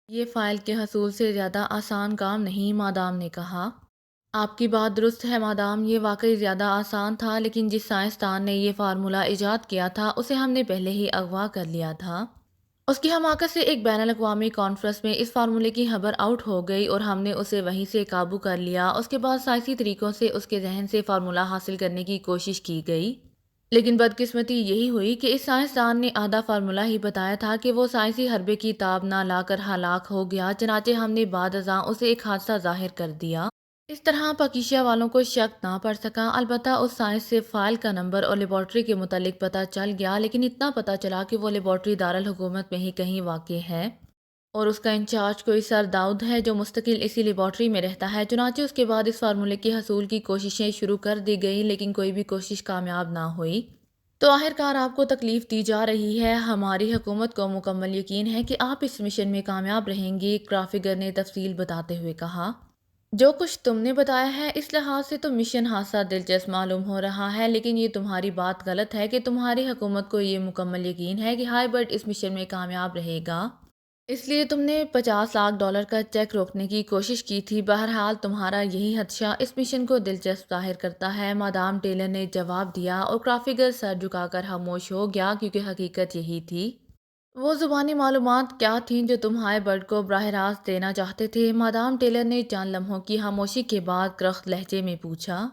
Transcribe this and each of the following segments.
یہ فائل کے حصول سے زیادہ آسان کام نہیں، مادام نے کہا۔ آپ کی بات درست ہے مادام، یہ واقعی زیادہ آسان تھا، لیکن جس سائنسدان نے یہ فارمولہ ایجاد کیا تھا اسے ہم نے پہلے ہی اغوا کر لیا تھا۔ اس کی حماقت سے ایک بین الاقوامی کانفرنس میں اس فارمولے کی خبر آؤٹ ہو گئی اور ہم نے اسے وہیں سے قابو کر لیا۔ اس کے بعد سائنسی طریقوں سے اس کے ذہن سے فارمولہ حاصل کرنے کی کوشش کی گئی، لیکن بدقسمتی یہی ہوئی کہ اس سائنسدان نے آدھا فارمولہ ہی بتایا تھا کہ وہ سائنسی حربے کی تاب نہ لا کر ہلاک ہو گیا، چنانچہ ہم نے بعد ازاں اسے ایک حادثہ ظاہر کر دیا۔ اس طرح پاکیشا والوں کو شک نہ پڑ سکا۔ البتہ اس سائنس سے فائل کا نمبر اور لیبارٹری کے متعلق پتہ چل گیا، لیکن اتنا پتہ چلا کہ وہ لیبارٹری دارالحکومت میں ہی کہیں واقع ہے اور اس کا انچارج کوئی سر داؤد ہے جو مستقل اسی لیبارٹری میں رہتا ہے۔ چنانچہ اس کے بعد اس فارمولے کے حصول کی کوششیں شروع کر دی گئیں، لیکن کوئی بھی کوشش کامیاب نہ ہوئی۔ تو آخرکار آپ کو تکلیف دی جا رہی ہے۔ ہماری حکومت کو مکمل یقین ہے کہ آپ اس مشن میں کامیاب رہیں گی، کرافگر نے تفصیل بتاتے ہوئے کہا۔ جو کچھ تم نے بتایا ہے اس لحاظ سے تو مشن خاصا دلچسپ معلوم ہو رہا ہے، لیکن یہ تمہاری بات غلط ہے کہ تمہاری حکومت کو یہ مکمل یقین ہے کہ ہائبرڈ اس مشن میں کامیاب رہے گا، اس لیے تم نے $50 لاکھ کا چیک روکنے کی کوشش کی تھی۔ بہرحال تمہارا یہی خدشہ اس مشن کو دلچسپ ظاہر کرتا ہے، مادام ٹیلر نے جواب دیا، اور کرافگر سر جھکا کر خاموش ہو گیا کیونکہ حقیقت یہی تھی۔ وہ زبانی معلومات کیا تھیں جو تم ہائبرڈ کو براہ راست دینا چاہتے تھے؟ مادام ٹیلر نے چند لمحوں کی خاموشی کے بعد کرخت لہجے میں پوچھا۔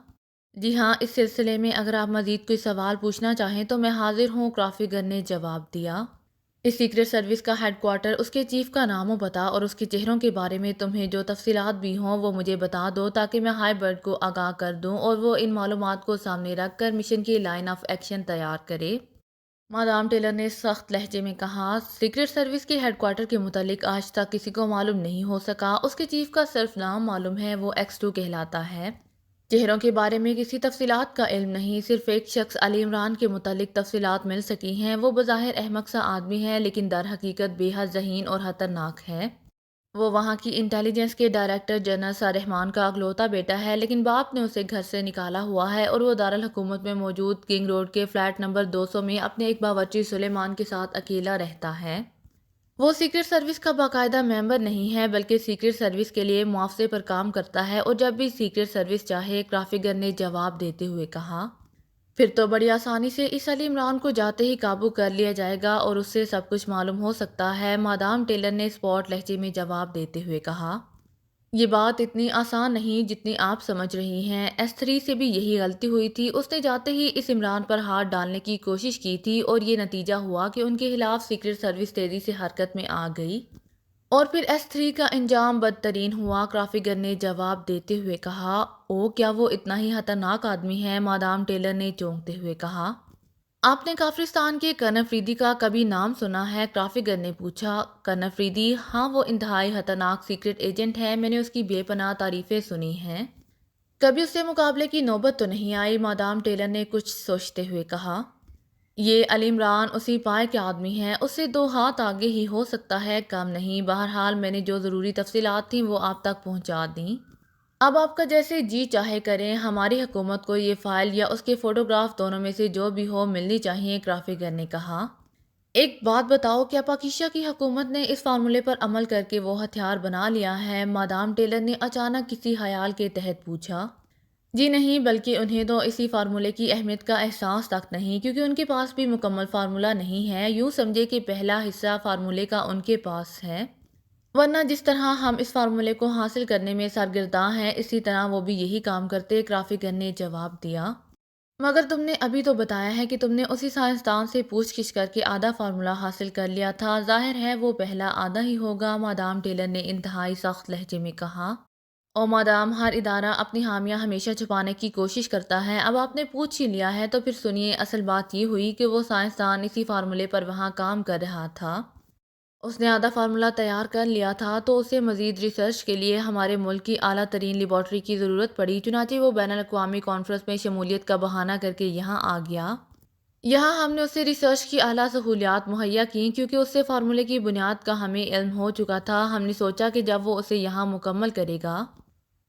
جی ہاں، اس سلسلے میں اگر آپ مزید کوئی سوال پوچھنا چاہیں تو میں حاضر ہوں، کرافگر نے جواب دیا۔ اس سیکرٹ سروس کا ہیڈ کوارٹر، اس کے چیف کا نام و پتہ اور اس کے چہروں کے بارے میں تمہیں جو تفصیلات بھی ہوں وہ مجھے بتا دو تاکہ میں ہائبرڈ کو آگاہ کر دوں اور وہ ان معلومات کو سامنے رکھ کر مشن کی لائن آف ایکشن تیار کرے۔ مادام ٹیلر نے سخت لہجے میں کہا۔ سیکرٹ سروس کے ہیڈ کوارٹر کے متعلق آج تک کسی کو معلوم نہیں ہو سکا۔ اس کے چیف کا صرف نام معلوم ہے، وہ X2 کہلاتا ہے۔ چہروں کے بارے میں کسی تفصیلات کا علم نہیں، صرف ایک شخص علی عمران کے متعلق تفصیلات مل سکی ہیں۔ وہ بظاہر احمق سا آدمی ہے، لیکن در حقیقت بے حد ذہین اور خطرناک ہے۔ وہ وہاں کی انٹیلیجنس کے ڈائریکٹر جنرل سارحمان کا اکلوتا بیٹا ہے، لیکن باپ نے اسے گھر سے نکالا ہوا ہے اور وہ دارالحکومت میں موجود کنگ روڈ کے فلیٹ نمبر 200 میں اپنے ایک باورچی سلیمان کے ساتھ اکیلا رہتا ہے۔ وہ سیکرٹ سروس کا باقاعدہ ممبر نہیں ہے بلکہ سیکرٹ سروس کے لیے معاوضے پر کام کرتا ہے، اور جب بھی سیکرٹ سروس چاہے، کرافگر نے جواب دیتے ہوئے کہا، پھر تو بڑی آسانی سے اس علی عمران کو جاتے ہی قابو کر لیا جائے گا اور اس سے سب کچھ معلوم ہو سکتا ہے، مادام ٹیلر نے اسپاٹ لہجے میں جواب دیتے ہوئے کہا۔ یہ بات اتنی آسان نہیں جتنی آپ سمجھ رہی ہیں۔ S3 سے بھی یہی غلطی ہوئی تھی، اس نے جاتے ہی اس عمران پر ہاتھ ڈالنے کی کوشش کی تھی اور یہ نتیجہ ہوا کہ ان کے خلاف سیکرٹ سروس تیزی سے حرکت میں آ گئی اور پھر S3 کا انجام بدترین ہوا، کرافگر نے جواب دیتے ہوئے کہا۔ او، کیا وہ اتنا ہی خطرناک آدمی ہے؟ مادام ٹیلر نے چونکتے ہوئے کہا۔ آپ نے کافرستان کے کرن فریدی کا کبھی نام سنا ہے؟ کرافگر نے پوچھا۔ کرن فریدی؟ ہاں، وہ انتہائی خطرناک سیکرٹ ایجنٹ ہے، میں نے اس کی بے پناہ تعریفیں سنی ہیں۔ کبھی اس سے مقابلے کی نوبت تو نہیں آئی، مادام ٹیلر نے کچھ سوچتے ہوئے کہا۔ یہ علی عمران اسی پائے کے آدمی ہے، اس سے 2 ہاتھ آگے ہی ہو سکتا ہے، کم نہیں۔ بہرحال میں نے جو ضروری تفصیلات تھیں وہ آپ تک پہنچا دیں۔ اب آپ کا جیسے جی چاہے کریں، ہماری حکومت کو یہ فائل یا اس کے فوٹوگراف دونوں میں سے جو بھی ہو ملنی چاہیے، کرافگر نے کہا۔ ایک بات بتاؤ، کیا پاکیشا کی حکومت نے اس فارمولے پر عمل کر کے وہ ہتھیار بنا لیا ہے؟ مادام ٹیلر نے اچانک کسی خیال کے تحت پوچھا۔ جی نہیں، بلکہ انہیں تو اسی فارمولے کی اہمیت کا احساس تک نہیں، کیونکہ ان کے پاس بھی مکمل فارمولہ نہیں ہے۔ یوں سمجھے کہ پہلا حصہ فارمولے کا ان کے پاس ہے، ورنہ جس طرح ہم اس فارمولے کو حاصل کرنے میں سرگرداں ہیں اسی طرح وہ بھی یہی کام کرتے، کرافگر نے جواب دیا۔ مگر تم نے ابھی تو بتایا ہے کہ تم نے اسی سائنسدان سے پوچھ گچھ کر کے آدھا فارمولہ حاصل کر لیا تھا، ظاہر ہے وہ پہلا آدھا ہی ہوگا، مادام ٹیلر نے انتہائی سخت لہجے میں کہا۔ او مادام، ہر ادارہ اپنی خامیاں ہمیشہ چھپانے کی کوشش کرتا ہے، اب آپ نے پوچھ ہی لیا ہے تو پھر سنیے، اصل بات یہ ہوئی کہ وہ سائنسدان اسی فارمولے پر وہاں کام کر رہا تھا۔ اس نے آدھا فارمولہ تیار کر لیا تھا تو اسے مزید ریسرچ کے لیے ہمارے ملک کی اعلیٰ ترین لیبارٹری کی ضرورت پڑی، چنانچہ وہ بین الاقوامی کانفرنس میں شمولیت کا بہانہ کر کے یہاں آ گیا۔ یہاں ہم نے اسے ریسرچ کی اعلیٰ سہولیات مہیا کیں، کیونکہ اس سے فارمولے کی بنیاد کا ہمیں علم ہو چکا تھا۔ ہم نے سوچا کہ جب وہ اسے یہاں مکمل کرے گا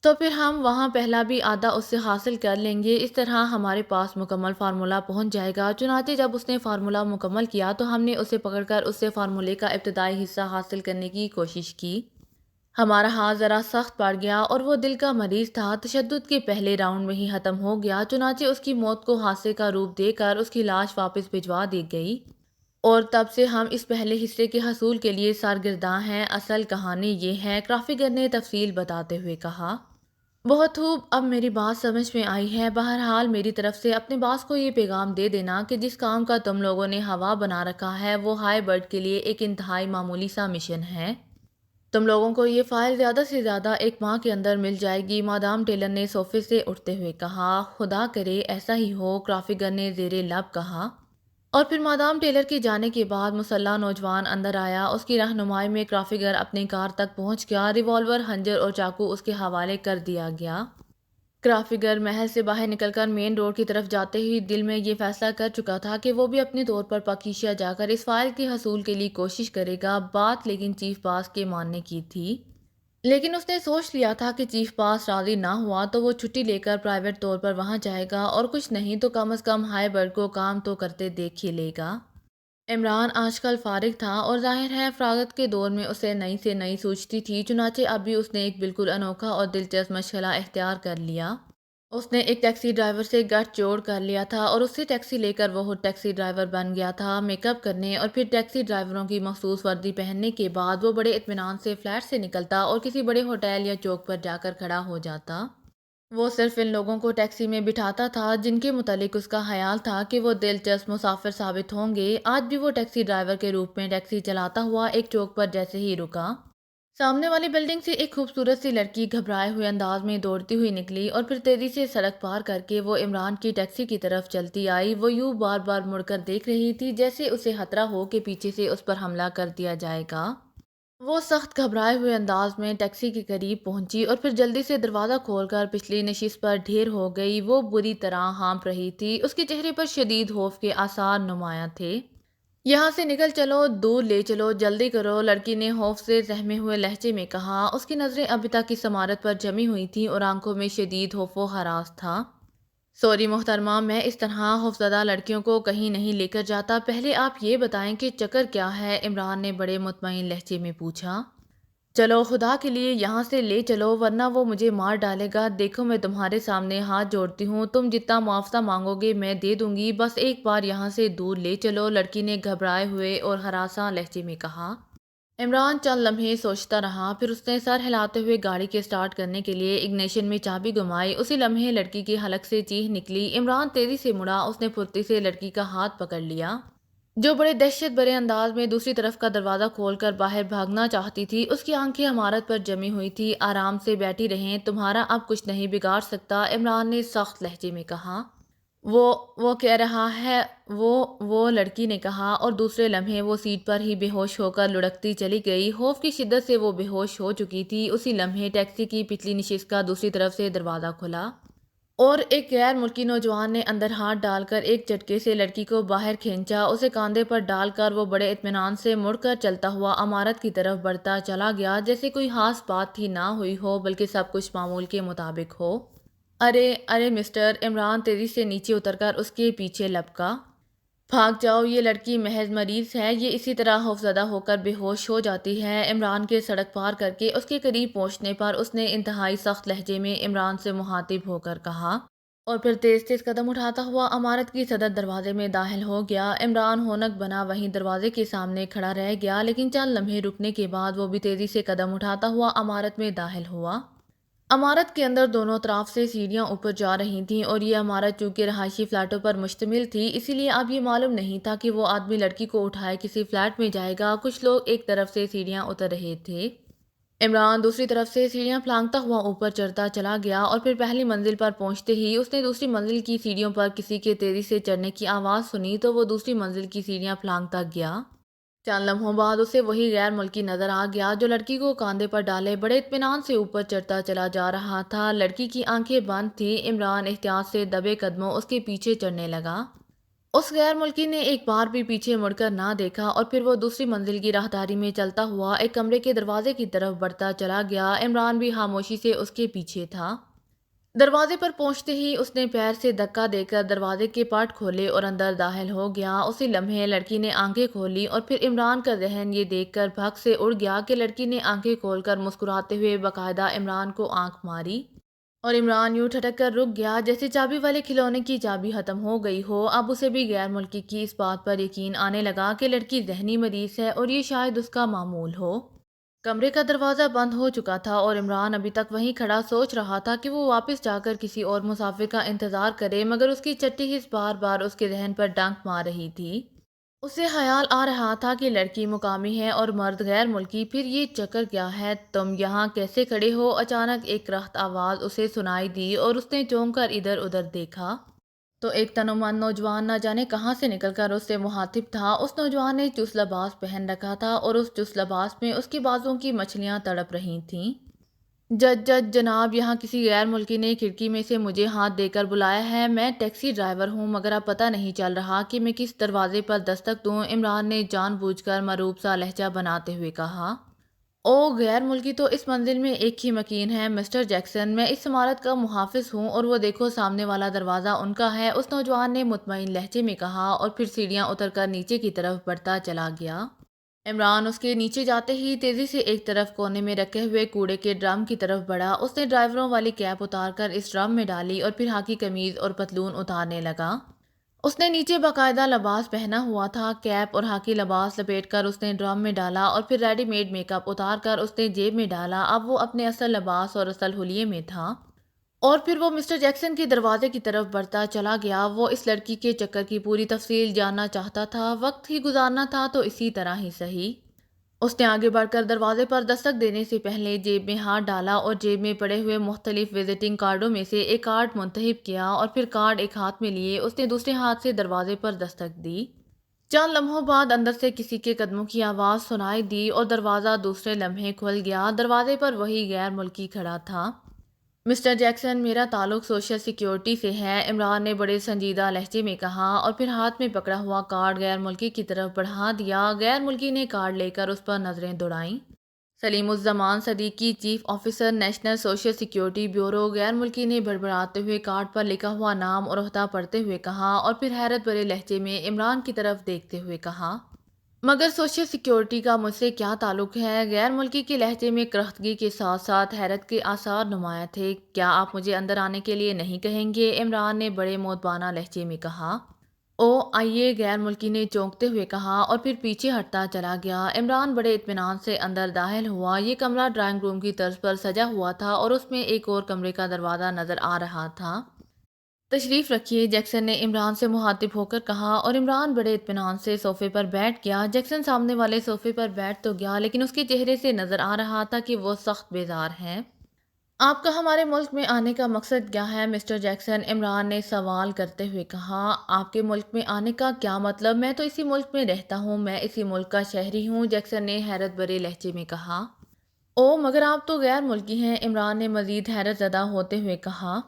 تو پھر ہم وہاں پہلا بھی آدھا اس سے حاصل کر لیں گے، اس طرح ہمارے پاس مکمل فارمولہ پہنچ جائے گا۔ چنانچہ جب اس نے فارمولہ مکمل کیا تو ہم نے اسے پکڑ کر اس سے فارمولے کا ابتدائی حصہ حاصل کرنے کی کوشش کی۔ ہمارا ہاتھ ذرا سخت پڑ گیا اور وہ دل کا مریض تھا، تشدد کے پہلے راؤنڈ میں ہی ختم ہو گیا۔ چنانچہ اس کی موت کو حادثے کا روپ دے کر اس کی لاش واپس بھجوا دی گئی، اور تب سے ہم اس پہلے حصے کے حصول کے لیے سرگرداں ہیں۔ اصل کہانی یہ ہے، کرافیگر نے تفصیل بتاتے ہوئے کہا۔ بہت خوب، اب میری بات سمجھ میں آئی ہے۔ بہرحال میری طرف سے اپنے باس کو یہ پیغام دے دینا کہ جس کام کا تم لوگوں نے ہوا بنا رکھا ہے وہ ہائی برڈ کے لیے ایک انتہائی معمولی سا مشن ہے۔ تم لوگوں کو یہ فائل زیادہ سے زیادہ 1 ماہ کے اندر مل جائے گی۔ مادام ٹیلر نے صوفے سے اٹھتے ہوئے کہا۔ خدا کرے ایسا ہی ہو، کرافیگر نے زیر لب کہا۔ اور پھر مادام ٹیلر کے جانے کے بعد مسلح نوجوان اندر آیا۔ اس کی رہنمائی میں کرافیگر اپنی کار تک پہنچ گیا۔ ریوالور، خنجر اور چاقو اس کے حوالے کر دیا گیا۔ کرافیگر محل سے باہر نکل کر مین روڈ کی طرف جاتے ہی دل میں یہ فیصلہ کر چکا تھا کہ وہ بھی اپنے طور پر پاکیشیا جا کر اس فائل کے حصول کے لیے کوشش کرے گا۔ بات لیکن چیف باس کے ماننے کی تھی، لیکن اس نے سوچ لیا تھا کہ چیف باس راضی نہ ہوا تو وہ چھٹی لے کر پرائیویٹ طور پر وہاں جائے گا، اور کچھ نہیں تو کم از کم ہائی برڈ کو کام تو کرتے دیکھ ہی لے گا۔ عمران آج کل فارغ تھا اور ظاہر ہے فراغت کے دور میں اسے نئی سے نئی سوچتی تھی، چنانچہ اب بھی اس نے ایک بالکل انوکھا اور دلچسپ مشغلہ اختیار کر لیا۔ اس نے ایک ٹیکسی ڈرائیور سے گٹھ جوڑ کر لیا تھا اور اس سے ٹیکسی لے کر وہ خود ٹیکسی ڈرائیور بن گیا تھا۔ میک اپ کرنے اور پھر ٹیکسی ڈرائیوروں کی مخصوص وردی پہننے کے بعد وہ بڑے اطمینان سے فلیٹ سے نکلتا اور کسی بڑے ہوٹل یا چوک پر جا کر کھڑا ہو جاتا۔ وہ صرف ان لوگوں کو ٹیکسی میں بٹھاتا تھا جن کے متعلق اس کا خیال تھا کہ وہ دلچسپ مسافر ثابت ہوں گے۔ آج بھی وہ ٹیکسی ڈرائیور کے روپ میں ٹیکسی چلاتا ہوا ایک چوک پر جیسے ہی رکا، سامنے والی بلڈنگ سے ایک خوبصورت سی لڑکی گھبرائے ہوئے انداز میں دوڑتی ہوئی نکلی، اور پھر تیزی سے سڑک پار کر کے وہ عمران کی ٹیکسی کی طرف چلتی آئی۔ وہ یوں بار بار مڑ کر دیکھ رہی تھی جیسے اسے خطرہ ہو کہ پیچھے سے اس پر حملہ کر دیا جائے گا۔ وہ سخت گھبرائے ہوئے انداز میں ٹیکسی کے قریب پہنچی اور پھر جلدی سے دروازہ کھول کر پچھلی نشست پر ڈھیر ہو گئی۔ وہ بری طرح ہانپ رہی تھی، اس کے چہرے پر شدید خوف کے آثار نمایاں تھے۔ یہاں سے نکل چلو، دور لے چلو، جلدی کرو، لڑکی نے خوف سے سہمے ہوئے لہجے میں کہا۔ اس کی نظریں ابھی تک اس عمارت پر جمی ہوئی تھیں اور آنکھوں میں شدید خوف و ہراس تھا۔ سوری محترمہ، میں اس طرح خوفزدہ لڑکیوں کو کہیں نہیں لے کر جاتا۔ پہلے آپ یہ بتائیں کہ چکر کیا ہے؟ عمران نے بڑے مطمئن لہجے میں پوچھا۔ چلو خدا کے لیے یہاں سے لے چلو ورنہ وہ مجھے مار ڈالے گا۔ دیکھو میں تمہارے سامنے ہاتھ جوڑتی ہوں، تم جتنا معاوضہ مانگو گے میں دے دوں گی، بس ایک بار یہاں سے دور لے چلو، لڑکی نے گھبرائے ہوئے اور ہراساں لہجے میں کہا۔ عمران چند لمحے سوچتا رہا، پھر اس نے سر ہلاتے ہوئے گاڑی کے سٹارٹ کرنے کے لیے اگنیشن میں چابی گھمائی۔ اسی لمحے لڑکی کے حلق سے چیخ نکلی۔ عمران تیزی سے مڑا، اس نے پھرتی سے لڑکی کا ہاتھ پکڑ لیا جو بڑے دہشت بھرے انداز میں دوسری طرف کا دروازہ کھول کر باہر بھاگنا چاہتی تھی۔ اس کی آنکھیں عمارت پر جمی ہوئی تھی۔ آرام سے بیٹھی رہیں، تمہارا اب کچھ نہیں بگاڑ سکتا، عمران نے سخت لہجے میں کہا۔ وہ کہہ رہا ہے، وہ لڑکی نے کہا، اور دوسرے لمحے وہ سیٹ پر ہی بے ہوش ہو کر لڑکتی چلی گئی۔ خوف کی شدت سے وہ بے ہوش ہو چکی تھی۔ اسی لمحے ٹیکسی کی پچھلی نشست کا دوسری طرف سے دروازہ کھلا اور ایک غیر ملکی نوجوان نے اندر ہاتھ ڈال کر ایک جھٹکے سے لڑکی کو باہر کھینچا۔ اسے کاندھے پر ڈال کر وہ بڑے اطمینان سے مڑ کر چلتا ہوا عمارت کی طرف بڑھتا چلا گیا، جیسے کوئی خاص بات ہی نہ ہوئی ہو بلکہ سب کچھ معمول کے مطابق ہو۔ ارے مسٹر، عمران تیزی سے نیچے اتر کر اس کے پیچھے لپکا۔ بھاگ جاؤ، یہ لڑکی محض مریض ہے، یہ اسی طرح خوفزدہ ہو کر بے ہوش ہو جاتی ہے۔ عمران کے سڑک پار کر کے اس کے قریب پہنچنے پر اس نے انتہائی سخت لہجے میں عمران سے مخاطب ہو کر کہا، اور پھر تیز تیز قدم اٹھاتا ہوا عمارت کی صدر دروازے میں داخل ہو گیا۔ عمران ہونک بنا وہیں دروازے کے سامنے کھڑا رہ گیا، لیکن چند لمحے رکنے کے بعد وہ بھی تیزی سے قدم اٹھاتا ہوا عمارت میں داخل ہوا۔ عمارت کے اندر دونوں طرف سے سیڑھیاں اوپر جا رہی تھیں، اور یہ عمارت چونکہ رہائشی فلیٹوں پر مشتمل تھی، اسی لیے اب یہ معلوم نہیں تھا کہ وہ آدمی لڑکی کو اٹھائے کسی فلیٹ میں جائے گا۔ کچھ لوگ ایک طرف سے سیڑھیاں اتر رہے تھے، عمران دوسری طرف سے سیڑھیاں پھلانگتا ہوا اوپر چڑھتا چلا گیا، اور پھر پہلی منزل پر پہنچتے ہی اس نے دوسری منزل کی سیڑھیوں پر کسی کے تیزی سے چڑھنے کی آواز سنی تو وہ دوسری منزل کی سیڑھیاں پھلانگتا گیا۔ چند لمحوں بعد اسے وہی غیر ملکی نظر آ گیا جو لڑکی کو کاندھے پر ڈالے بڑے اطمینان سے اوپر چڑھتا چلا جا رہا تھا۔ لڑکی کی آنکھیں بند تھیں۔ عمران احتیاط سے دبے قدموں اس کے پیچھے چڑھنے لگا، اس غیر ملکی نے ایک بار بھی پیچھے مڑ کر نہ دیکھا اور پھر وہ دوسری منزل کی راہداری میں چلتا ہوا ایک کمرے کے دروازے کی طرف بڑھتا چلا گیا۔ عمران بھی خاموشی سے اس کے پیچھے تھا۔ دروازے پر پہنچتے ہی اس نے پیر سے دھکا دے کر دروازے کے پارٹ کھولے اور اندر داخل ہو گیا۔ اسی لمحے لڑکی نے آنکھیں کھولی اور پھر عمران کا ذہن یہ دیکھ کر بھگ سے اڑ گیا کہ لڑکی نے آنکھیں کھول کر مسکراتے ہوئے باقاعدہ عمران کو آنکھ ماری، اور عمران یوں ٹھٹک کر رک گیا جیسے چابی والے کھلونے کی چابی ختم ہو گئی ہو۔ اب اسے بھی غیر ملکی کی اس بات پر یقین آنے لگا کہ لڑکی ذہنی مریض ہے اور یہ شاید اس کا معمول ہو۔ کمرے کا دروازہ بند ہو چکا تھا اور عمران ابھی تک وہیں کھڑا سوچ رہا تھا کہ وہ واپس جا کر کسی اور مسافر کا انتظار کرے، مگر اس کی چٹی حس بار بار اس کے ذہن پر ڈنک مار رہی تھی۔ اسے خیال آ رہا تھا کہ لڑکی مقامی ہے اور مرد غیر ملکی، پھر یہ چکر کیا ہے؟ تم یہاں کیسے کھڑے ہو؟ اچانک ایک رخت آواز اسے سنائی دی اور اس نے چونک کر ادھر ادھر دیکھا تو ایک تنومند نوجوان نہ جانے کہاں سے نکل کر اس سے مخاطب تھا۔ اس نوجوان نے چست لباس پہن رکھا تھا اور اس چست لباس میں اس کی بازوؤں کی مچھلیاں تڑپ رہی تھیں۔ جج جج جناب، یہاں کسی غیر ملکی نے کھڑکی میں سے مجھے ہاتھ دے کر بلایا ہے۔ میں ٹیکسی ڈرائیور ہوں، مگر اب پتہ نہیں چل رہا کہ میں کس دروازے پر دستک دوں۔ عمران نے جان بوجھ کر مروب سا لہجہ بناتے ہوئے کہا۔ او غیر ملکی تو اس منزل میں ایک ہی مکین ہے مسٹر جیکسن، میں اس عمارت کا محافظ ہوں، اور وہ دیکھو سامنے والا دروازہ ان کا ہے، اس نوجوان نے مطمئن لہجے میں کہا اور پھر سیڑھیاں اتر کر نیچے کی طرف بڑھتا چلا گیا۔ عمران اس کے نیچے جاتے ہی تیزی سے ایک طرف کونے میں رکھے ہوئے کوڑے کے ڈرم کی طرف بڑھا۔ اس نے ڈرائیوروں والی کیپ اتار کر اس ڈرم میں ڈالی اور پھر ہاکی قمیض اور پتلون اتارنے لگا۔ اس نے نیچے باقاعدہ لباس پہنا ہوا تھا۔ کیپ اور ہاکی لباس لپیٹ کر اس نے ڈرم میں ڈالا اور پھر ریڈی میڈ میک اپ اتار کر اس نے جیب میں ڈالا۔ اب وہ اپنے اصل لباس اور اصل حلیے میں تھا، اور پھر وہ مسٹر جیکسن کے دروازے کی طرف بڑھتا چلا گیا۔ وہ اس لڑکی کے چکر کی پوری تفصیل جاننا چاہتا تھا، وقت ہی گزارنا تھا تو اسی طرح ہی صحیح۔ اس نے آگے بڑھ کر دروازے پر دستک دینے سے پہلے جیب میں ہاتھ ڈالا اور جیب میں پڑے ہوئے مختلف وزٹنگ کارڈوں میں سے ایک کارڈ منتخب کیا، اور پھر کارڈ ایک ہاتھ میں لیے اس نے دوسرے ہاتھ سے دروازے پر دستک دی۔ چند لمحوں بعد اندر سے کسی کے قدموں کی آواز سنائی دی اور دروازہ دوسرے لمحے کھل گیا۔ دروازے پر وہی غیر ملکی کھڑا تھا۔ مسٹر جیکسن، میرا تعلق سوشل سیکیورٹی سے ہے، عمران نے بڑے سنجیدہ لہجے میں کہا، اور پھر ہاتھ میں پکڑا ہوا کارڈ غیر ملکی کی طرف بڑھا دیا۔ غیر ملکی نے کارڈ لے کر اس پر نظریں دوڑائیں۔ سلیم الزمان Siddiqui, chief officer, national social security bureau. غیر ملکی نے بڑبڑاتے ہوئے کارڈ پر لکھا ہوا نام اور عہدہ پڑھتے ہوئے کہا، اور پھر حیرت بھرے لہجے میں عمران کی طرف دیکھتے ہوئے کہا، مگر سوشل سیکیورٹی کا مجھ سے کیا تعلق ہے؟ غیر ملکی کے لہجے میں کرختگی کے ساتھ ساتھ حیرت کے آثار نمایاں تھے۔ کیا آپ مجھے اندر آنے کے لیے نہیں کہیں گے؟ عمران نے بڑے مؤدبانہ لہجے میں کہا۔ او آئیے، غیر ملکی نے چونکتے ہوئے کہا اور پھر پیچھے ہٹتا چلا گیا۔ عمران بڑے اطمینان سے اندر داخل ہوا۔ یہ کمرہ ڈرائنگ روم کی طرز پر سجا ہوا تھا اور اس میں ایک اور کمرے کا دروازہ نظر آ رہا تھا۔ تشریف رکھیے، جیکسن نے عمران سے مخاطب ہو کر کہا، اور عمران بڑے اطمینان سے صوفے پر بیٹھ گیا۔ جیکسن سامنے والے صوفے پر بیٹھ تو گیا، لیکن اس کے چہرے سے نظر آ رہا تھا کہ وہ سخت بیزار ہے۔ آپ کا ہمارے ملک میں آنے کا مقصد کیا ہے مسٹر جیکسن؟ عمران نے سوال کرتے ہوئے کہا۔ آپ کے ملک میں آنے کا کیا مطلب؟ میں تو اسی ملک میں رہتا ہوں، میں اسی ملک کا شہری ہوں، جیکسن نے حیرت بھرے لہجے میں کہا۔ او مگر آپ تو غیر ملکی ہیں، عمران نے مزید حیرت زدہ ہوتے ہوئے کہا۔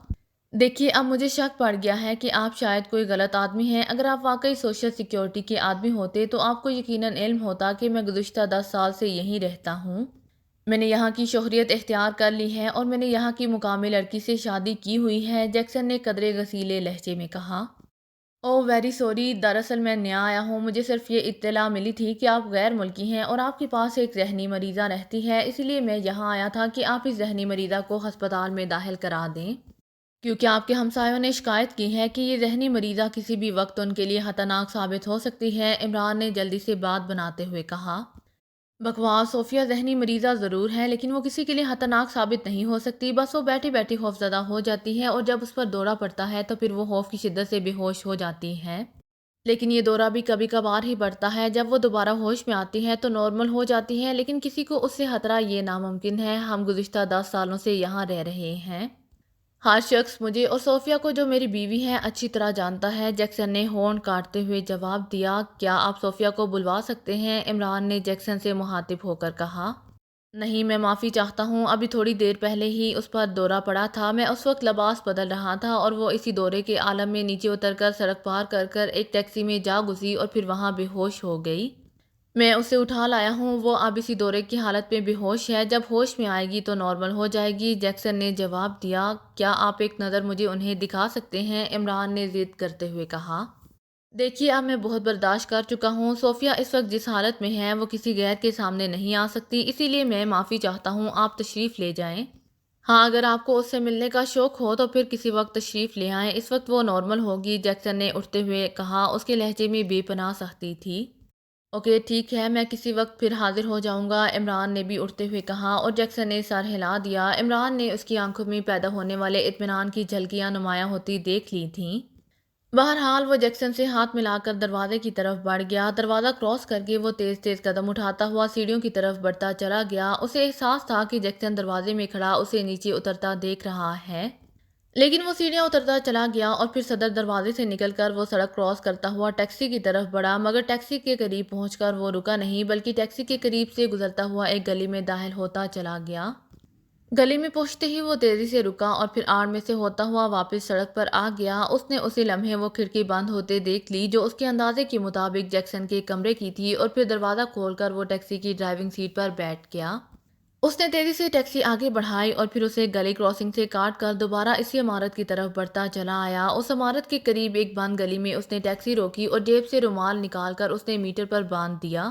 دیکھیے، اب مجھے شک پڑ گیا ہے کہ آپ شاید کوئی غلط آدمی ہیں۔ اگر آپ واقعی سوشل سیکیورٹی کے آدمی ہوتے تو آپ کو یقیناً علم ہوتا کہ میں گزشتہ 10 سال سے یہیں رہتا ہوں۔ میں نے یہاں کی شہریت اختیار کر لی ہے اور میں نے یہاں کی مقامی لڑکی سے شادی کی ہوئی ہے، جیکسن نے قدرے غسیلے لہجے میں کہا۔ او ویری سوری، دراصل میں نیا آیا ہوں، مجھے صرف یہ اطلاع ملی تھی کہ آپ غیر ملکی ہیں اور آپ کے پاس ایک ذہنی مریضہ رہتی ہے، اسی لیے میں یہاں آیا تھا کہ آپ اس ذہنی مریضہ کو ہسپتال میں داخل کرا دیں، کیونکہ آپ کے ہمسایوں نے شکایت کی ہے کہ یہ ذہنی مریضہ کسی بھی وقت ان کے لیے خطرناک ثابت ہو سکتی ہے، عمران نے جلدی سے بات بناتے ہوئے کہا۔ بکواس، صوفیہ ذہنی مریضہ ضرور ہے لیکن وہ کسی کے لیے خطرناک ثابت نہیں ہو سکتی، بس وہ بیٹھی بیٹھی خوفزدہ ہو جاتی ہے اور جب اس پر دورہ پڑتا ہے تو پھر وہ خوف کی شدت سے بے ہوش ہو جاتی ہے، لیکن یہ دورہ بھی کبھی کبھار ہی پڑتا ہے، جب وہ دوبارہ ہوش میں آتی ہے تو نارمل ہو جاتی ہے، لیکن کسی کو اس سے خطرہ یہ ناممکن ہے۔ ہم گزشتہ 10 سالوں سے یہاں رہ رہے ہیں۔ ہر شخص مجھے اور صوفیہ کو جو میری بیوی ہے اچھی طرح جانتا ہے، جیکسن نے ہونٹ کاٹتے ہوئے جواب دیا۔ کیا آپ صوفیہ کو بلوا سکتے ہیں؟ عمران نے جیکسن سے مخاطب ہو کر کہا۔ نہیں، میں معافی چاہتا ہوں، ابھی تھوڑی دیر پہلے ہی اس پر دورہ پڑا تھا۔ میں اس وقت لباس بدل رہا تھا اور وہ اسی دورے کے عالم میں نیچے اتر کر سڑک پار کر کر ایک ٹیکسی میں جا گھسی اور پھر وہاں بے ہوش ہو گئی۔ میں اسے اٹھا لایا ہوں، وہ اب اسی دورے کی حالت میں بے ہوش ہے، جب ہوش میں آئے گی تو نارمل ہو جائے گی، جیکسن نے جواب دیا۔ کیا آپ ایک نظر مجھے انہیں دکھا سکتے ہیں؟ عمران نے ضد کرتے ہوئے کہا۔ دیکھیے، اب میں بہت برداشت کر چکا ہوں، صوفیہ اس وقت جس حالت میں ہے وہ کسی غیر کے سامنے نہیں آ سکتی، اسی لیے میں معافی چاہتا ہوں، آپ تشریف لے جائیں۔ ہاں، اگر آپ کو اس سے ملنے کا شوق ہو تو پھر کسی وقت تشریف لے آئیں، اس وقت وہ نارمل ہوگی، جیکسن نے اٹھتے ہوئے کہا، اس کے لہجے میں بے پناہ سختی تھی۔ اوکے، ٹھیک ہے، میں کسی وقت پھر حاضر ہو جاؤں گا، عمران نے بھی اٹھتے ہوئے کہا، اور جیکسن نے سر ہلا دیا۔ عمران نے اس کی آنکھوں میں پیدا ہونے والے اطمینان کی جھلکیاں نمایاں ہوتی دیکھ لی تھیں۔ بہرحال وہ جیکسن سے ہاتھ ملا کر دروازے کی طرف بڑھ گیا۔ دروازہ کراس کر کے وہ تیز تیز قدم اٹھاتا ہوا سیڑھیوں کی طرف بڑھتا چلا گیا۔ اسے احساس تھا کہ جیکسن دروازے میں کھڑا اسے نیچے اترتا دیکھ رہا ہے، لیکن وہ سیڑھیاں اترتا چلا گیا اور پھر صدر دروازے سے نکل کر وہ سڑک کراس کرتا ہوا ٹیکسی کی طرف بڑھا، مگر ٹیکسی کے قریب پہنچ کر وہ رکا نہیں، بلکہ ٹیکسی کے قریب سے گزرتا ہوا ایک گلی میں داخل ہوتا چلا گیا۔ گلی میں پہنچتے ہی وہ تیزی سے رکا اور پھر آڑ میں سے ہوتا ہوا واپس سڑک پر آ گیا۔ اس نے اسی لمحے وہ کھڑکی بند ہوتے دیکھ لی جو اس کے اندازے کے مطابق جیکسن کے کمرے کی تھی، اور پھر دروازہ کھول کر وہ ٹیکسی کی ڈرائیونگ سیٹ پر بیٹھ گیا۔ اس نے تیزی سے ٹیکسی آگے بڑھائی اور پھر اسے گلی کراسنگ سے کاٹ کر دوبارہ اسی عمارت کی طرف بڑھتا چلا آیا۔ اس عمارت کے قریب ایک بند گلی میں اس نے ٹیکسی روکی اور جیب سے رومال نکال کر اس نے میٹر پر باندھ دیا۔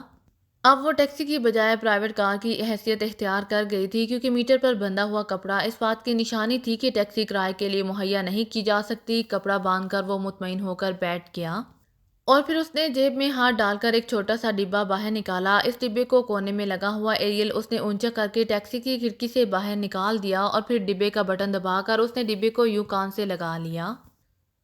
اب وہ ٹیکسی کی بجائے پرائیویٹ کار کی حیثیت اختیار کر گئی تھی، کیونکہ میٹر پر بندھا ہوا کپڑا اس بات کی نشانی تھی کہ ٹیکسی کرائے کے لیے مہیا نہیں کی جا سکتی۔ کپڑا باندھ کر وہ مطمئن ہو کر بیٹھ گیا اور پھر اس نے جیب میں ہاتھ ڈال کر ایک چھوٹا سا ڈبہ باہر نکالا۔ اس ڈبے کو کونے میں لگا ہوا ایریل اس نے اونچا کر کے ٹیکسی کی کھڑکی سے باہر نکال دیا اور پھر ڈبے کا بٹن دبا کر اس نے ڈبے کو یوں کان سے لگا لیا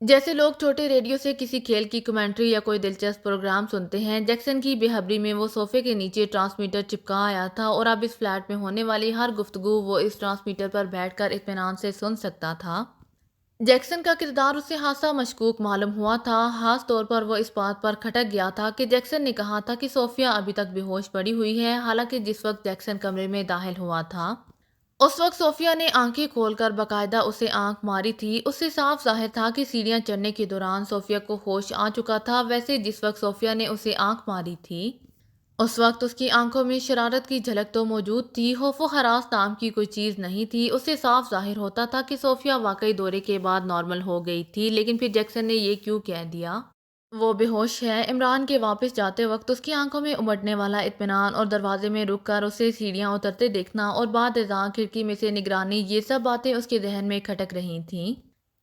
جیسے لوگ چھوٹے ریڈیو سے کسی کھیل کی کمنٹری یا کوئی دلچسپ پروگرام سنتے ہیں۔ جیکسن کی بے خبری میں وہ صوفے کے نیچے ٹرانسمیٹر چپکا آیا تھا اور اب اس فلیٹ میں ہونے والی ہر گفتگو وہ اس ٹرانسمیٹر پر بیٹھ کر اطمینان سے سن سکتا تھا۔ جیکسن کا کردار اسے خاصا مشکوک معلوم ہوا تھا، خاص طور پر وہ اس بات پر کھٹک گیا تھا کہ جیکسن نے کہا تھا کہ صوفیہ ابھی تک بے ہوش پڑی ہوئی ہے، حالانکہ جس وقت جیکسن کمرے میں داخل ہوا تھا اس وقت صوفیہ نے آنکھیں کھول کر باقاعدہ اسے آنکھ ماری تھی۔ اس سے صاف ظاہر تھا کہ سیڑھیاں چڑھنے کے دوران صوفیہ کو ہوش آ چکا تھا۔ ویسے جس وقت صوفیہ نے اسے آنکھ ماری تھی اس وقت اس کی آنکھوں میں شرارت کی جھلک تو موجود تھی، خوف و ہراس نام کی کوئی چیز نہیں تھی۔ اس سے صاف ظاہر ہوتا تھا کہ صوفیہ واقعی دورے کے بعد نارمل ہو گئی تھی، لیکن پھر جیکسن نے یہ کیوں کہہ دیا وہ بے ہوش ہے؟ عمران کے واپس جاتے وقت اس کی آنکھوں میں امٹنے والا اطمینان اور دروازے میں رک کر اسے سیڑھیاں اترتے دیکھنا اور بعد ازاں کھڑکی میں سے نگرانی، یہ سب باتیں اس کے ذہن میں کھٹک رہی تھیں،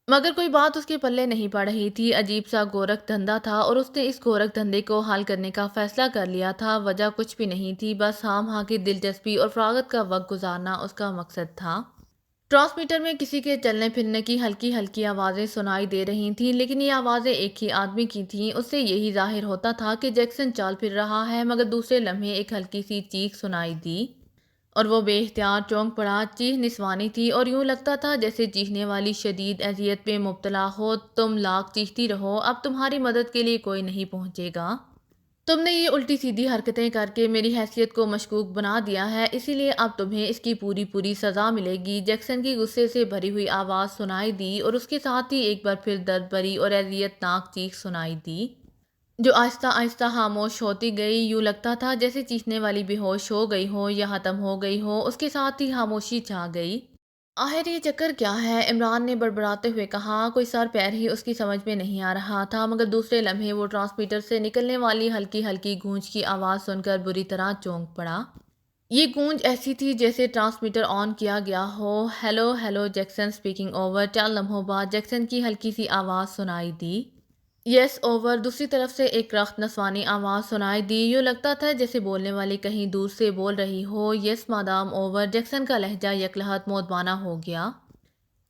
مگر کوئی بات اس کے پلے نہیں پڑ رہی تھی۔ عجیب سا گورکھ دھندا تھا اور اس نے اس گورکھ دھندے کو حل کرنے کا فیصلہ کر لیا تھا۔ وجہ کچھ بھی نہیں تھی، بس ہام ہاں کی دلچسپی اور فراغت کا وقت گزارنا اس کا مقصد تھا۔ ٹرانسمیٹر میں کسی کے چلنے پھرنے کی ہلکی ہلکی آوازیں سنائی دے رہی تھیں، لیکن یہ آوازیں ایک ہی آدمی کی تھیں۔ اس سے یہی ظاہر ہوتا تھا کہ جیکسن چال پھر رہا ہے، مگر دوسرے لمحے ایک ہلکی سی چیخ سنائی دی اور وہ بے اختیار چونک پڑا۔ چیخ نسوانی تھی اور یوں لگتا تھا جیسے چیخنے والی شدید اذیت میں مبتلا ہو۔ تم لاکھ چیختی رہو، اب تمہاری مدد کے لیے کوئی نہیں پہنچے گا۔ تم نے یہ الٹی سیدھی حرکتیں کر کے میری حیثیت کو مشکوک بنا دیا ہے، اسی لیے اب تمہیں اس کی پوری پوری سزا ملے گی۔ جیکسن کی غصے سے بھری ہوئی آواز سنائی دی اور اس کے ساتھ ہی ایک بار پھر درد بھری اور اذیت ناک چیخ سنائی دی جو آہستہ آہستہ خاموش ہوتی گئی۔ یوں لگتا تھا جیسے چیخنے والی بے ہوش ہو گئی ہو یا ختم ہو گئی ہو، اس کے ساتھ ہی خاموشی چھا گئی۔ آخر یہ چکر کیا ہے؟ عمران نے بڑبڑاتے ہوئے کہا۔ کوئی سر پیر ہی اس کی سمجھ میں نہیں آ رہا تھا، مگر دوسرے لمحے وہ ٹرانسمیٹر سے نکلنے والی ہلکی ہلکی گونج کی آواز سن کر بری طرح چونک پڑا۔ یہ گونج ایسی تھی جیسے ٹرانسمیٹر آن کیا گیا ہو۔ Hello hello Jackson speaking over. چند لمحوں بعد جیکسن کی ہلکی سی آواز سنائی دی۔ یس اوور۔ دوسری طرف سے ایک رخت نسوانی آواز سنائی دی۔ یوں لگتا تھا جیسے بولنے والی کہیں دور سے بول رہی ہو۔ یس مادام اوور۔ جیکسن کا لہجہ یکلہت مودبانہ ہو گیا۔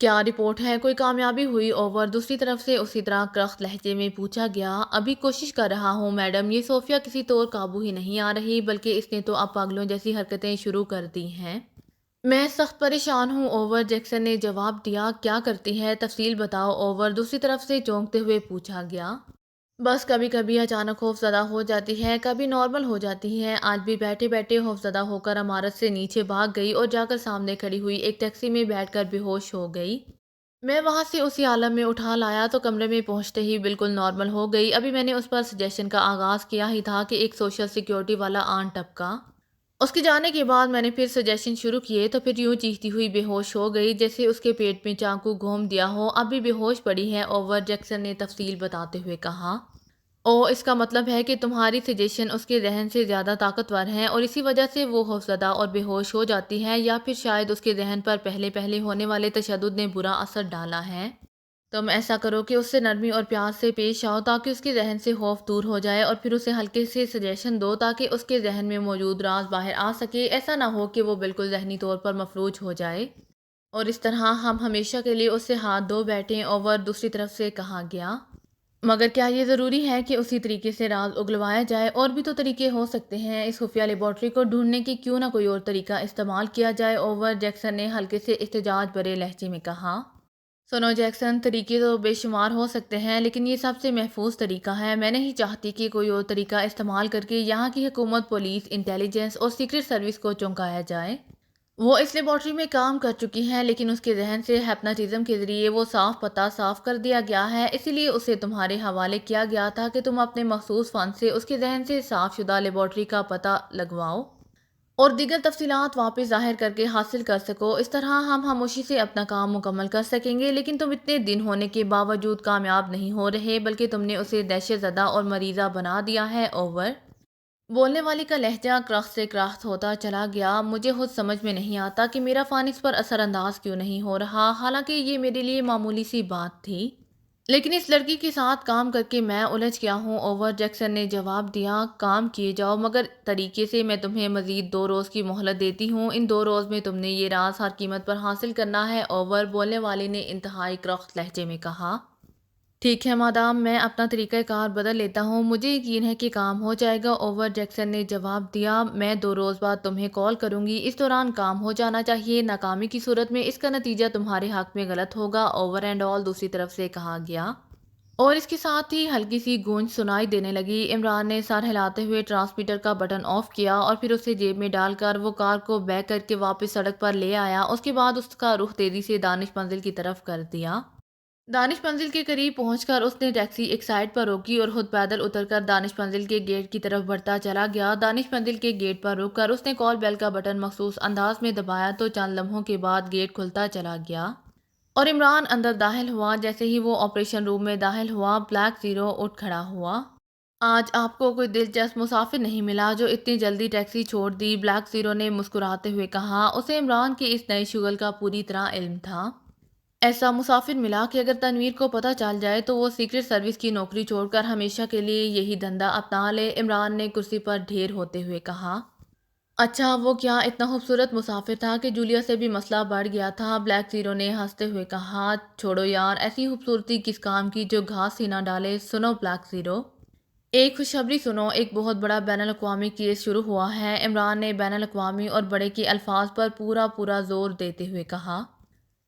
کیا رپورٹ ہے؟ کوئی کامیابی ہوئی؟ اوور۔ دوسری طرف سے اسی طرح کرخت لہجے میں پوچھا گیا۔ ابھی کوشش کر رہا ہوں میڈم، یہ صوفیہ کسی طور قابو ہی نہیں آ رہی، بلکہ اس نے تو اب پاگلوں جیسی حرکتیں شروع کر دی ہیں۔ میں سخت پریشان ہوں اوور، جیکسن نے جواب دیا۔ کیا کرتی ہے؟ تفصیل بتاؤ اوور۔ دوسری طرف سے چونکتے ہوئے پوچھا گیا۔ بس کبھی کبھی اچانک خوف زدہ ہو جاتی ہے، کبھی نارمل ہو جاتی ہے۔ آج بھی بیٹھے بیٹھے خوف زدہ ہو کر عمارت سے نیچے بھاگ گئی اور جا کر سامنے کھڑی ہوئی ایک ٹیکسی میں بیٹھ کر بے ہوش ہو گئی۔ میں وہاں سے اسی عالم میں اٹھا لایا تو کمرے میں پہنچتے ہی بالکل نارمل ہو گئی۔ ابھی میں نے اس پر سجیشن کا آغاز کیا ہی تھا کہ ایک سوشل سیکیورٹی والا آن ٹپکا۔ اس کے جانے کے بعد میں نے پھر سجیشن شروع کیے تو پھر یوں چیختی ہوئی بے ہوش ہو گئی جیسے اس کے پیٹ میں چاقو گھوم دیا ہو۔ اب بھی بے ہوش پڑی ہے اوور، جیکسن نے تفصیل بتاتے ہوئے کہا۔ اس کا مطلب ہے کہ تمہاری سجیشن اس کے ذہن سے زیادہ طاقتور ہیں اور اسی وجہ سے وہ خوفزدہ اور بے ہوش ہو جاتی ہے، یا پھر شاید اس کے ذہن پر پہلے پہلے ہونے والے تشدد نے برا اثر ڈالا ہے۔ تم ایسا کرو کہ اس سے نرمی اور پیار سے پیش آؤ تاکہ اس کے ذہن سے خوف دور ہو جائے، اور پھر اسے ہلکے سے سجیشن دو تاکہ اس کے ذہن میں موجود راز باہر آ سکے۔ ایسا نہ ہو کہ وہ بالکل ذہنی طور پر مفلوج ہو جائے، اور اس طرح ہم ہمیشہ کے لیے اس سے ہاتھ دھو بیٹھیں۔ اوور، دوسری طرف سے کہا گیا۔ مگر کیا یہ ضروری ہے کہ اسی طریقے سے راز اگلوایا جائے؟ اور بھی تو طریقے ہو سکتے ہیں۔ اس خفیہ لیبارٹری کو ڈھونڈنے کی کیوں نہ کوئی اور طریقہ استعمال کیا جائے؟ اوور، جیکسن نے ہلکے سے احتجاج بھرے لہجے میں کہا۔ سنو جیکسن، طریقے تو بے شمار ہو سکتے ہیں لیکن یہ سب سے محفوظ طریقہ ہے۔ میں نہیں چاہتی کہ کوئی اور طریقہ استعمال کر کے یہاں کی حکومت، پولیس، انٹیلیجنس اور سیکرٹ سروس کو چونکایا جائے۔ وہ اس لیبارٹری میں کام کر چکی ہیں لیکن اس کے ذہن سے ہپناٹزم کے ذریعے وہ صاف پتہ صاف کر دیا گیا ہے، اسی لیے اسے تمہارے حوالے کیا گیا تھا کہ تم اپنے مخصوص فن سے اس کے ذہن سے صاف شدہ لیبارٹری کا پتہ لگواؤ اور دیگر تفصیلات واپس ظاہر کر کے حاصل کر سکو۔ اس طرح ہم خاموشی سے اپنا کام مکمل کر سکیں گے۔ لیکن تم اتنے دن ہونے کے باوجود کامیاب نہیں ہو رہے، بلکہ تم نے اسے دہشت زدہ اور مریضہ بنا دیا ہے۔ اوور، بولنے والی کا لہجہ کرخت سے کرخت ہوتا چلا گیا۔ مجھے خود سمجھ میں نہیں آتا کہ میرا فن اس پر اثر انداز کیوں نہیں ہو رہا، حالانکہ یہ میرے لیے معمولی سی بات تھی، لیکن اس لڑکی کے ساتھ کام کر کے میں الجھ گیا ہوں۔ اوور، جیکسن نے جواب دیا۔ کام کیے جاؤ مگر طریقے سے۔ میں تمہیں مزید 2 روز کی مہلت دیتی ہوں۔ ان 2 روز میں تم نے یہ راز ہر قیمت پر حاصل کرنا ہے۔ اوور، بولنے والی نے انتہائی کرخت لہجے میں کہا۔ ٹھیک ہے مادام، میں اپنا طریقہ کار بدل لیتا ہوں، مجھے یقین ہے کہ کام ہو جائے گا۔ اوور، جیکسن نے جواب دیا۔ میں 2 روز بعد تمہیں کال کروں گی، اس دوران کام ہو جانا چاہیے۔ ناکامی کی صورت میں اس کا نتیجہ تمہارے حق میں غلط ہوگا۔ اوور اینڈ آل، دوسری طرف سے کہا گیا، اور اس کے ساتھ ہی ہلکی سی گونج سنائی دینے لگی۔ عمران نے سر ہلاتے ہوئے ٹرانسمیٹر کا بٹن آف کیا اور پھر اسے جیب میں ڈال کر وہ کار کو بیک کر کے واپس سڑک پر لے آیا۔ اس کے بعد اس کا رخ تیزی سے دانش منزل کی طرف کر دیا۔ دانش منزل کے قریب پہنچ کر اس نے ٹیکسی ایک سائڈ پر روکی اور خود پیدل اتر کر دانش منزل کے گیٹ کی طرف بڑھتا چلا گیا۔ دانش منزل کے گیٹ پر رک کر اس نے کال بیل کا بٹن مخصوص انداز میں دبایا تو چند لمحوں کے بعد گیٹ کھلتا چلا گیا اور عمران اندر داخل ہوا۔ جیسے ہی وہ آپریشن روم میں داخل ہوا، بلیک زیرو اٹھ کھڑا ہوا۔ آج آپ کو کوئی دلچسپ مسافر نہیں ملا جو اتنی جلدی ٹیکسی چھوڑ دی؟ بلیک زیرو نے مسکراتے ہوئے کہا۔ اسے عمران کے اس نئے شغل کا پوری طرح علم تھا۔ ایسا مسافر ملا کہ اگر تنویر کو پتہ چل جائے تو وہ سیکرٹ سروس کی نوکری چھوڑ کر ہمیشہ کے لیے یہی دھندا اپنا لے۔ عمران نے کرسی پر ڈھیر ہوتے ہوئے کہا۔ اچھا، وہ کیا اتنا خوبصورت مسافر تھا کہ جولیا سے بھی مسئلہ بڑھ گیا تھا؟ بلیک زیرو نے ہنستے ہوئے کہا۔ چھوڑو یار، ایسی خوبصورتی کس کام کی جو گھاس ہی نہ ڈالے۔ سنو بلیک زیرو، ایک خوشخبری سنو، ایک بہت بڑا بین الاقوامی کیس شروع ہوا ہے۔ عمران نے بین الاقوامی اور بڑے کے الفاظ پر پورا زور دیتے ہوئے کہا۔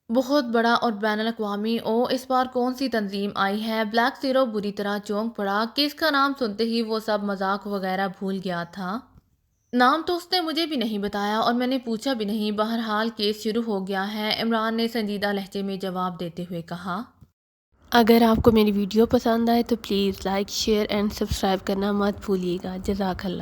بہت بڑا اور بین الاقوامی؟ اس بار کون سی تنظیم آئی ہے؟ بلیک زیرو بری طرح چونک پڑا۔ کیس کا نام سنتے ہی وہ سب مذاق وغیرہ بھول گیا تھا۔ نام تو اس نے مجھے بھی نہیں بتایا اور میں نے پوچھا بھی نہیں۔ بہرحال کیس شروع ہو گیا ہے، عمران نے سنجیدہ لہجے میں جواب دیتے ہوئے کہا۔ اگر آپ کو میری ویڈیو پسند آئے تو please like, share and subscribe کرنا مت بھولیے گا۔ جزاک اللہ۔